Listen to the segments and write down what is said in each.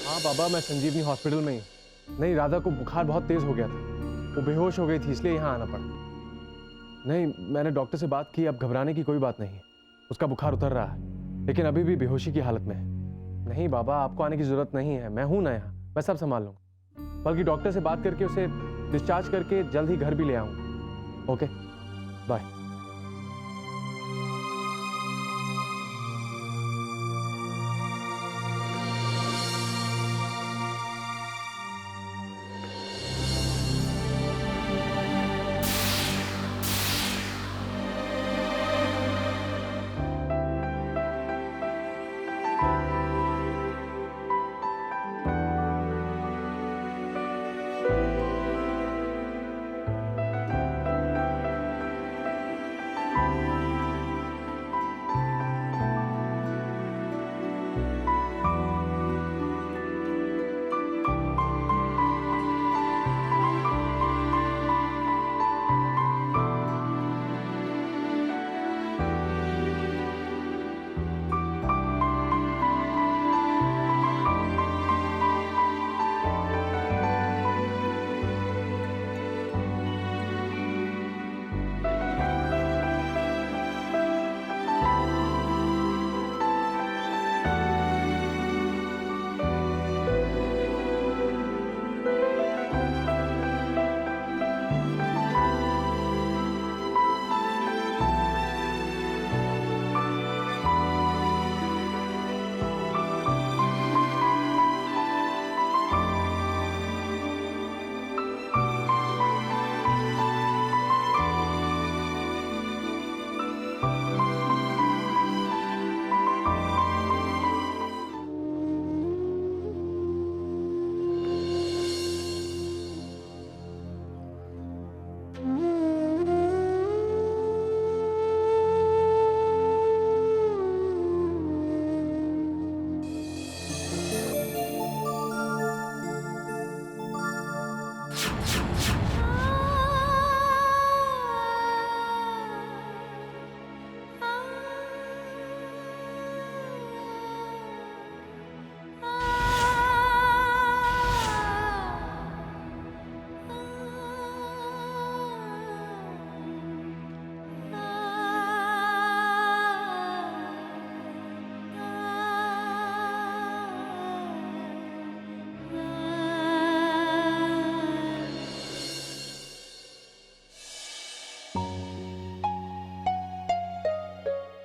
हाँ बाबा, मैं संजीवनी हॉस्पिटल में ही। नहीं, राधा को बुखार बहुत तेज हो गया था, वो बेहोश हो गई थी, इसलिए यहाँ आना पड़ा। नहीं, मैंने डॉक्टर से बात की, अब घबराने की कोई बात नहीं है। उसका बुखार उतर रहा है, लेकिन अभी भी बेहोशी की हालत में है। नहीं बाबा, आपको आने की जरूरत नहीं है, मैं हूं ना यहाँ, मैं सब संभाल लूंगा। बल्कि डॉक्टर से बात करके उसे डिस्चार्ज करके जल्द ही घर भी ले आऊंगा। Okay, bye.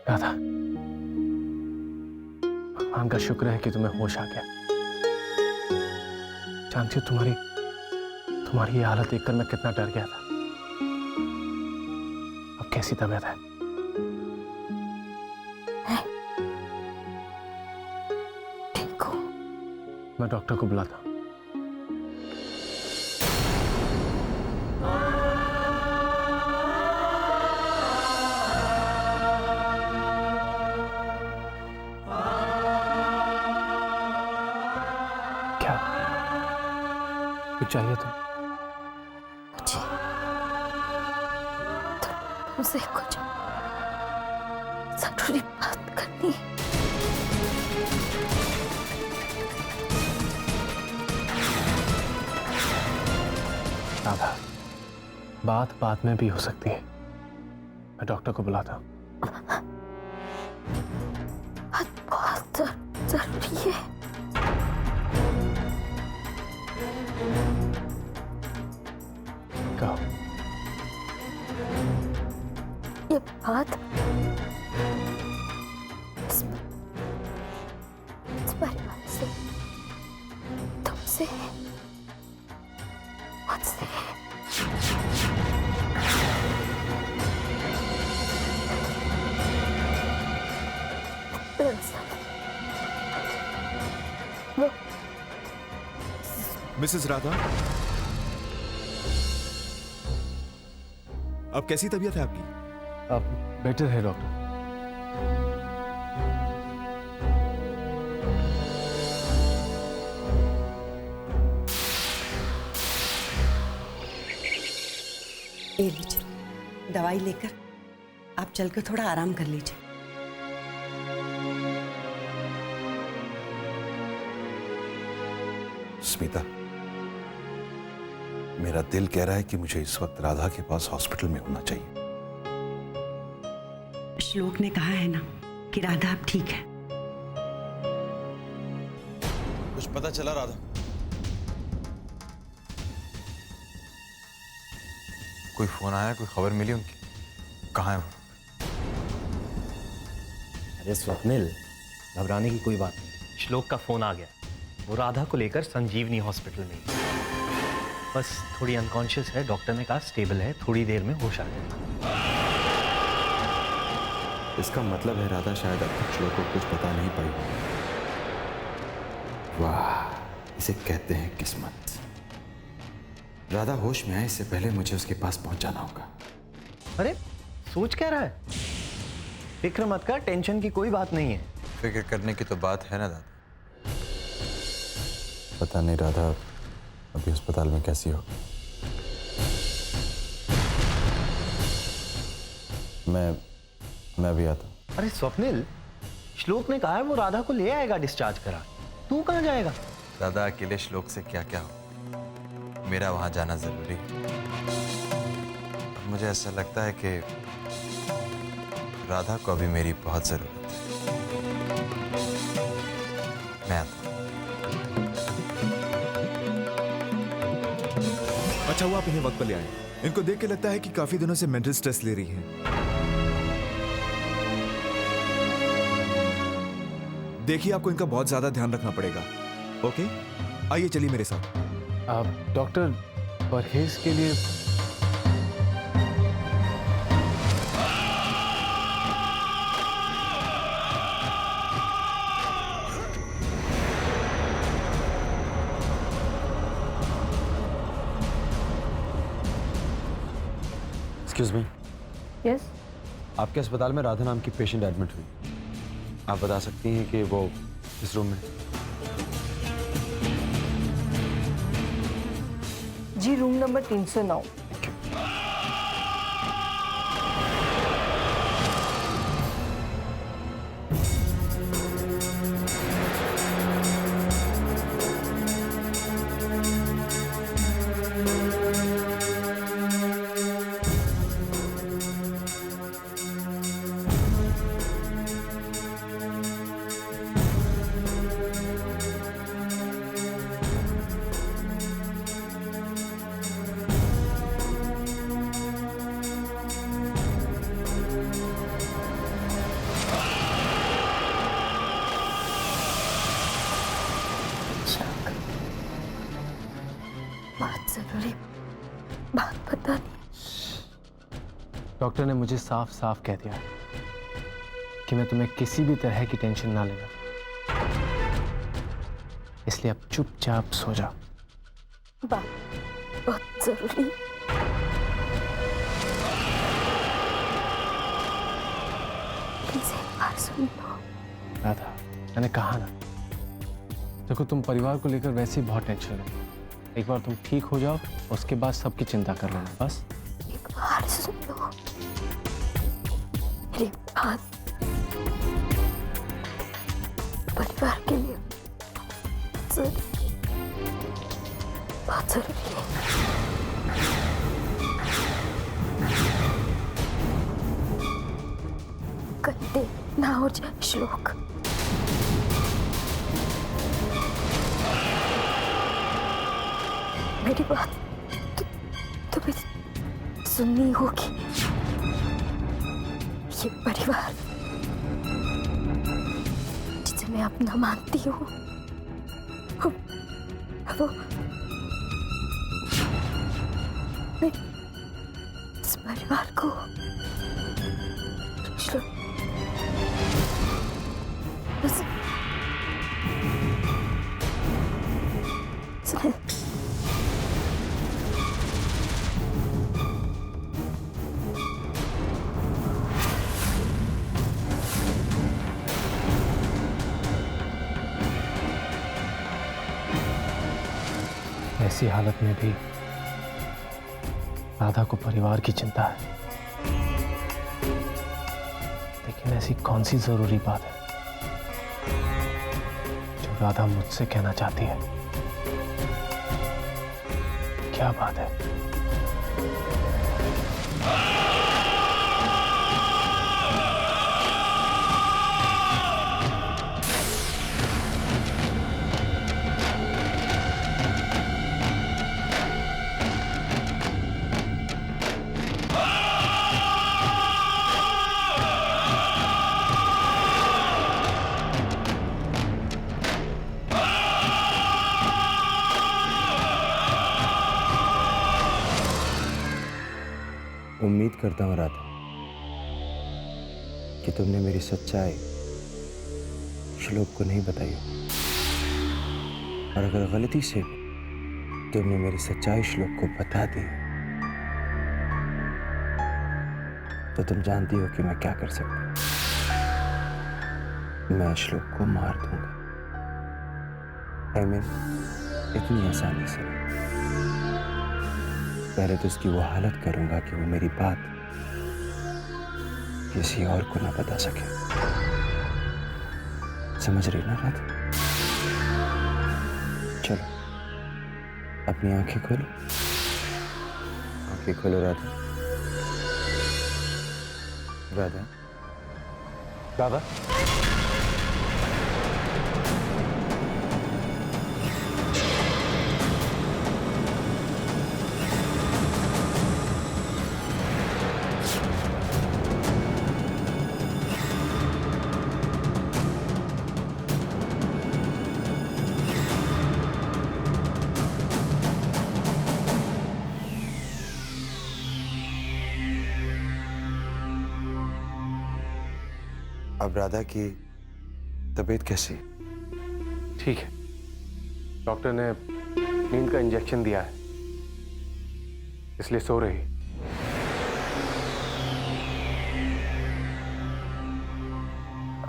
राधा, भगवान का शुक्र है कि तुम्हें होश आ गया। जानती हो, तुम्हारी ये हालत देखकर मैं कितना डर गया था। अब कैसी तबीयत है? ठीक हूँ। मैं डॉक्टर को बुलाता हूँ। कुछ चाहिए तो? मुझे तुमसे कुछ जरूरी बात करनी है। राधा, बात बाद में भी हो सकती है। मैं डॉक्टर को बुलाता हूँ। बहुत जरूरी है। कहो। ये बात इस परिवार से, तुमसे, मुझसे। वो मिसेस राधा, अब कैसी तबीयत है आपकी? अब बेटर है डॉक्टर। ये लीजिए, दवाई लेकर आप चलकर थोड़ा आराम कर लीजिए। स्मिता, मेरा दिल कह रहा है कि मुझे इस वक्त राधा के पास हॉस्पिटल में होना चाहिए। श्लोक ने कहा है ना कि राधा अब ठीक है। कुछ पता चला राधा? कोई फोन आया, कोई खबर मिली उनकी? कहाँ है वो? अरे स्वप्निल, घबराने की कोई बात नहीं। श्लोक का फोन आ गया, वो राधा को लेकर संजीवनी हॉस्पिटल में ही। बस थोड़ी अनकॉन्शियस है, डॉक्टर ने कहा स्टेबल है, थोड़ी देर में होश आ जाएगा। इसका मतलब है राधा शायद अब तक श्लोक को कुछ बता नहीं पाई। वाह, इसे कहते हैं किस्मत। राधा होश में आए इससे पहले मुझे उसके पास पहुंच जाना होगा। अरे सोच क्या रहा है? फिक्र मत कर, टेंशन की कोई बात नहीं है। फिक्र करने की तो बात है ना दादा। पता नहीं राधा अभी अस्पताल में कैसी हो। मैं भी आता हूं। अरे स्वप्निल, श्लोक ने कहा है वो राधा को ले आएगा डिस्चार्ज करा। तू कहाँ जाएगा? दादा अकेले श्लोक से क्या क्या हो, मेरा वहां जाना जरूरी है। और मुझे ऐसा लगता है कि राधा को अभी मेरी बहुत जरूरत है। मैं आता हूं। अच्छा हुआ आप इन्हें वक्त पर ले आए। इनको देख के लगता है कि काफी दिनों से मेंटल स्ट्रेस ले रही हैं। देखिए आपको इनका बहुत ज्यादा ध्यान रखना पड़ेगा। ओके, आइए चलिए मेरे साथ। डॉक्टर, परहेज के लिए एक्सक्यूज मी, यस, आपके अस्पताल में राधा नाम की पेशेंट एडमिट हुई। आप बता सकती हैं कि वो किस रूम में? जी, रूम नंबर 309। बात जरूरी बात पता नहीं। डॉक्टर ने मुझे साफ साफ कह दिया कि मैं तुम्हें किसी भी तरह की टेंशन ना लेना, इसलिए अब चुपचाप सो जा। बात बहुत जरूरी। प्लीज एक बार सुन लो। राधा, मैंने कहा ना, देखो तुम परिवार को लेकर वैसे ही बहुत टेंशन में हो। एक बार तुम ठीक हो जाओ, उसके बाद सबकी चिंता कर लेना बस। एक बार सुन लो मेरी बात। परिवार के लिए बहुत जरूरी है। कल ना हो जाए श्लोक। मेरी बात तुम्हें सुननी होगी। ये परिवार जिसे मैं अपना मानती हूँ, वो मैं इस परिवार को बस ऐसी हालत में भी राधा को परिवार की चिंता है, लेकिन ऐसी कौन सी जरूरी बात है जो राधा मुझसे कहना चाहती है? क्या बात है? उम्मीद करता हूँ राधा कि तुमने मेरी सच्चाई श्लोक को नहीं बताई हो। और अगर गलती से तुमने मेरी सच्चाई श्लोक को बता दी तो तुम जानती हो कि मैं क्या कर सकता हूँ। मैं श्लोक को मार दूंगा। I mean, इतनी आसानी से नहीं। पहले तो उसकी वो हालत करूंगा कि वो मेरी बात किसी और को ना बता सके। समझ रही ना राधा? चलो अपनी आंखें खोलो। आंखें खोलो राधा। राधा दादा, अब राधा की तबीयत कैसी है? ठीक है। डॉक्टर ने नींद का इंजेक्शन दिया है, इसलिए सो रही।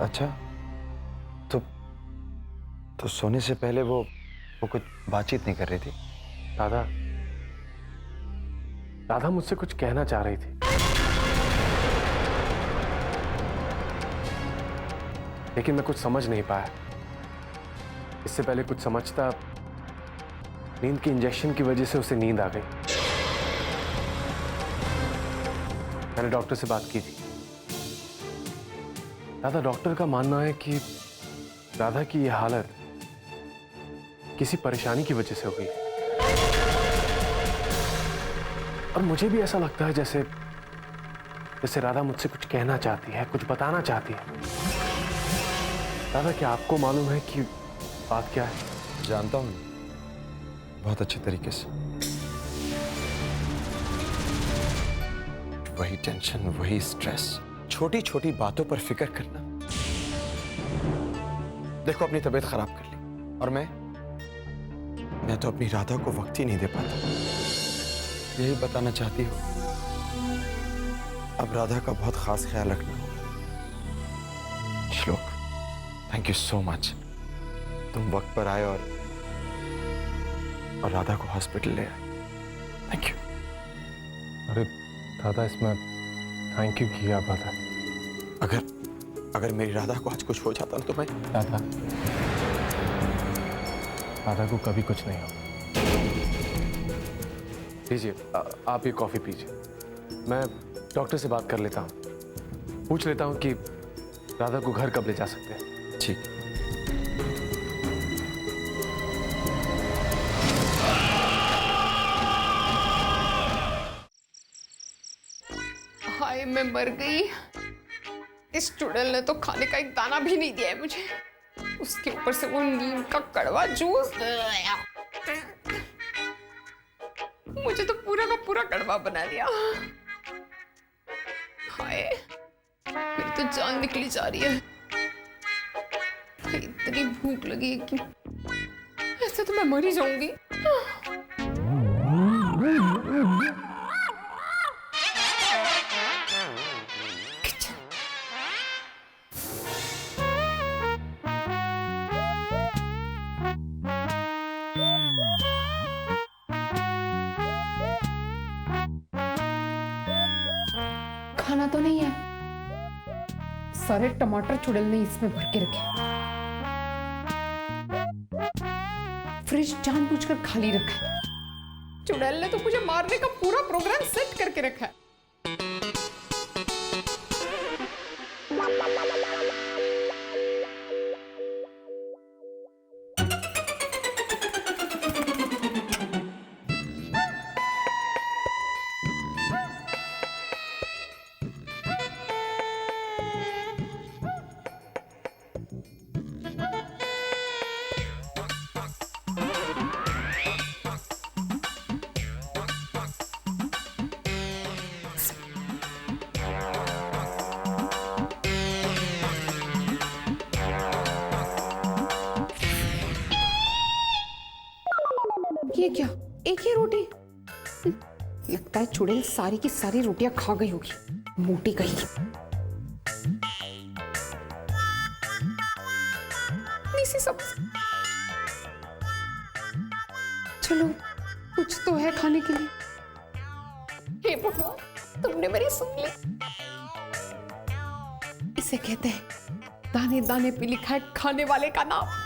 अच्छा, तो सोने से पहले वो कुछ बातचीत नहीं कर रही थी? दादा, राधा मुझसे कुछ कहना चाह रही थी, लेकिन मैं कुछ समझ नहीं पाया। इससे पहले कुछ समझता, नींद के इंजेक्शन की वजह से उसे नींद आ गई। मैंने डॉक्टर से बात की थी। दादा, डॉक्टर का मानना है कि राधा की यह हालत किसी परेशानी की वजह से हो गई। और मुझे भी ऐसा लगता है जैसे राधा मुझसे कुछ कहना चाहती है, कुछ बताना चाहती है। दादा, क्या आपको मालूम है कि बात क्या है? जानता हूं, बहुत अच्छे तरीके से। वही टेंशन, वही स्ट्रेस, छोटी छोटी बातों पर फिक्र करना। देखो, अपनी तबीयत खराब कर ली और मैं तो अपनी राधा को वक्त ही नहीं दे पाता। यही बताना चाहती हो? अब राधा का बहुत खास ख्याल रखना। श्लोक, थैंक यू सो मच। तुम वक्त पर आए और राधा को हॉस्पिटल ले आए। Thank you. अरे दादा, इसमें थैंक यू की क्या बात है? अगर मेरी राधा को आज कुछ हो जाता ना तो मैं... राधा को कभी कुछ नहीं होगा। लीजिए, आप ये कॉफी पीजिए। मैं डॉक्टर से बात कर लेता हूँ, पूछ लेता हूँ कि राधा को घर कब ले जा सकते हैं। ठीक। हाय, मैं मर गई। इस चुड़ैल ने तो खाने का एक दाना भी नहीं दिया है मुझे। उसके ऊपर से वो नीम का कड़वा जूस, मुझे तो पूरा का पूरा कड़वा बना दिया। हाय, मेरी तो जान निकली जा रही है। इतनी भूख लगी है कि ऐसे तो मैं मर ही जाऊंगी। खाना तो नहीं है, सारे टमाटर चुड़ैल ने इसमें भर के रखे। फ्रिज जानबूझकर खाली रखा है। चुड़ैल ने तो मुझे मारने का पूरा प्रोग्राम सेट करके रखा है। ये क्या, एक ही रोटी? लगता है चुड़ैल सारी की सारी रोटियां खा गई होगी, मोटी गई। इसी सब चलो कुछ तो है खाने के लिए। हे भगवान, तुमने मेरी सुन ली। इसे कहते हैं दाने दाने पे लिखा है खाने वाले का नाम।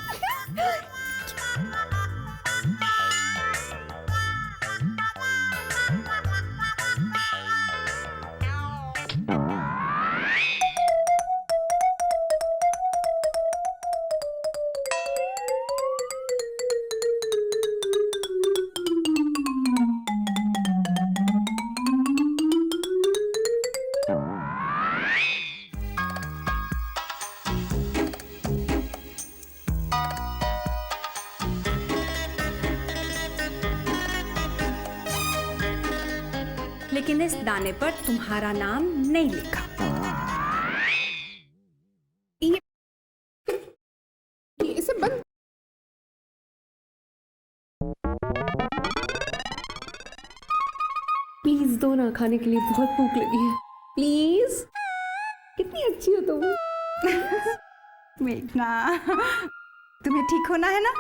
लेकिन इस दाने पर तुम्हारा नाम नहीं लिखा। इसे बंद। प्लीज दो ना, खाने के लिए बहुत भूख लगी है। प्लीज, कितनी अच्छी हो तुम। बेटा, तुम्हें ठीक होना है ना,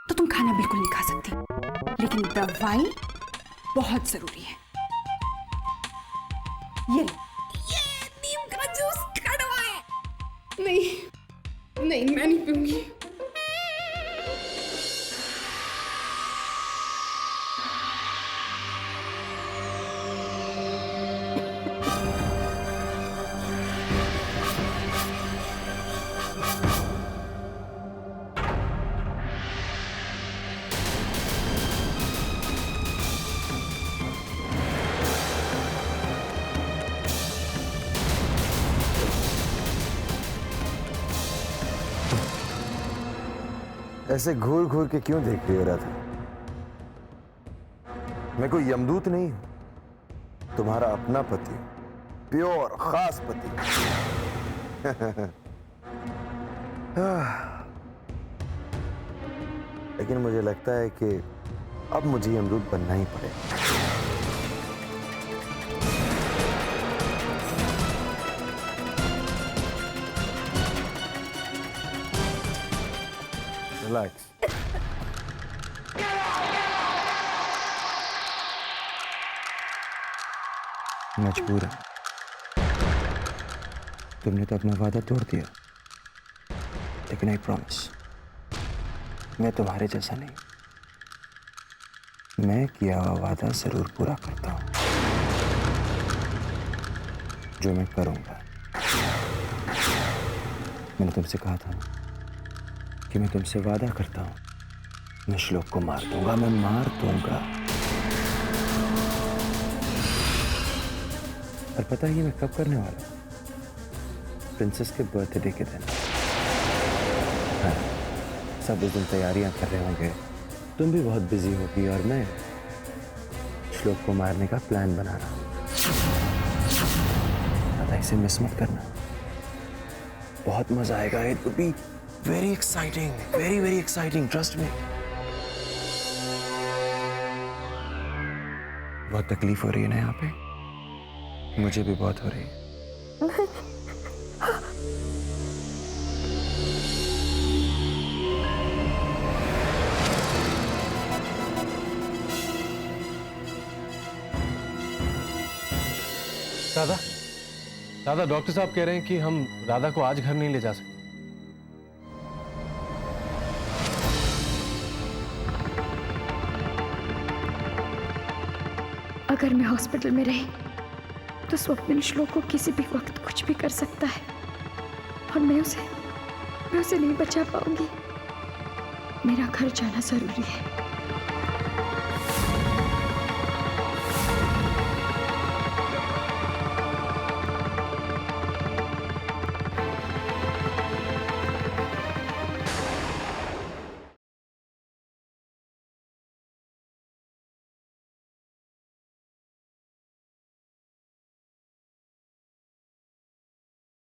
तो तुम खाना बिल्कुल नहीं खा सकती, लेकिन दवाई बहुत जरूरी है। ये नीम का जूस कड़वा है। नहीं नहीं, मैं नहीं पीऊंगी। ऐसे घूर घूर के क्यों देख रही हो राधा? मैं कोई यमदूत नहीं हूं, तुम्हारा अपना पति, प्योर खास पति। लेकिन मुझे लगता है कि अब मुझे यमदूत बनना ही पड़ेगा। रिलैक्स। मजबूर है, तुमने तो अपना वादा तोड़ दिया, लेकिन आई प्रॉमिस, मैं तुम्हारे जैसा नहीं। मैं किया हुआ वादा जरूर पूरा करता हूं, जो मैं करूंगा। मैंने तुमसे कहा था कि मैं तुमसे वादा करता हूं, मैं श्लोक को मार दूंगा, मैं मार दूंगा। और पता ही मैं कब करने वाला हूं? प्रिंसेस के बर्थडे के दिन। हाँ, सब उस दिन तैयारियां कर रहे होंगे, तुम भी बहुत बिजी होगी, और मैं श्लोक को मारने का प्लान बना रहा हूं। पता, इसे मिस मत करना, बहुत मजा आएगा। It will be very exciting, very very exciting, trust me. बहुत तकलीफ हो रही है ना यहाँ पे? मुझे भी बहुत हो रही है। दादा, दादा, डॉक्टर साहब कह रहे हैं कि हम राधा को आज घर नहीं ले जा सकते। अगर मैं हॉस्पिटल में रही तो स्वप्निल श्लोक को किसी भी वक्त कुछ भी कर सकता है और मैं उसे नहीं बचा पाऊंगी। मेरा घर जाना जरूरी है।